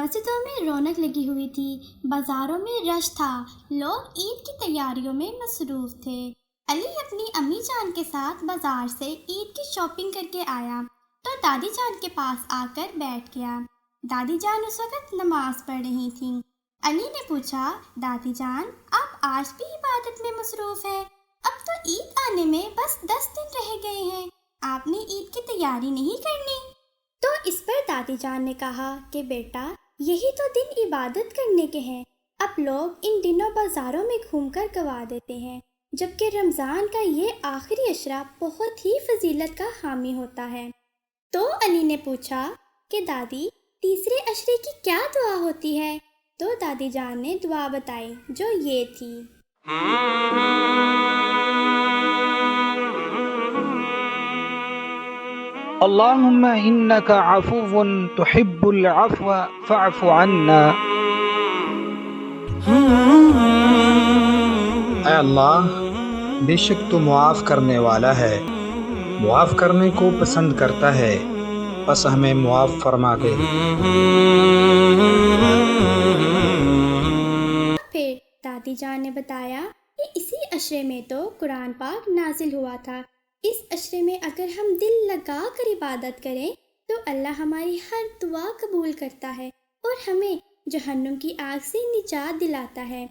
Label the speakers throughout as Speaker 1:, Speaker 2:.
Speaker 1: مسجدوں میں رونق لگی ہوئی تھی، بازاروں میں رش تھا، لوگ عید کی تیاریوں میں مصروف تھے۔ علی اپنی امی جان کے ساتھ بازار سے عید کی شاپنگ کر کے آیا تو دادی جان کے پاس آ کر بیٹھ گیا۔ دادی جان اس وقت نماز پڑھ رہی تھیں۔ علی نے پوچھا، دادی جان آپ آج بھی عبادت میں مصروف ہیں؟ اب تو عید آنے میں بس 10 دن رہ گئے ہیں، آپ نے عید کی تیاری نہیں کرنی؟ تو اس پر دادی جان نے کہا کہ بیٹا یہی تو دن عبادت کرنے کے ہیں، اب لوگ ان دنوں بازاروں میں گھوم کر گوا دیتے ہیں، جبکہ رمضان کا یہ آخری عشرہ بہت ہی فضیلت کا حامی ہوتا ہے۔ تو علی نے پوچھا کہ دادی تیسرے عشرے کی کیا دعا ہوتی ہے؟ تو دادی جان نے دعا بتائی جو یہ تھی،
Speaker 2: اللہم انک عفو تحب العفو فاعف عنا۔
Speaker 3: اے اللہ، بے شک تو معاف کرنے والا ہے، معاف کرنے کو پسند کرتا ہے، بس ہمیں معاف فرما دے۔
Speaker 1: پھر دادی جان نے بتایا کہ اسی عشرے میں تو قرآن پاک نازل ہوا تھا، اس عشرے میں اگر ہم دل لگا کر عبادت کریں تو اللہ ہماری ہر دعا قبول کرتا ہے اور ہمیں جہنم کی آگ سے نجات دلاتا ہے۔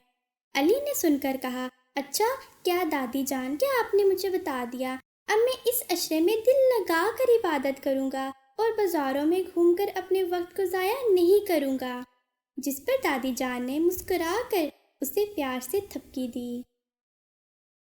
Speaker 1: علی نے سن کر کہا، اچھا کیا دادی جان، کیا آپ نے مجھے بتا دیا؟ اب میں اس عشرے میں دل لگا کر عبادت کروں گا اور بازاروں میں گھوم کر اپنے وقت کو ضائع نہیں کروں گا۔ جس پر دادی جان نے مسکرا کر اسے پیار سے تھپکی دی۔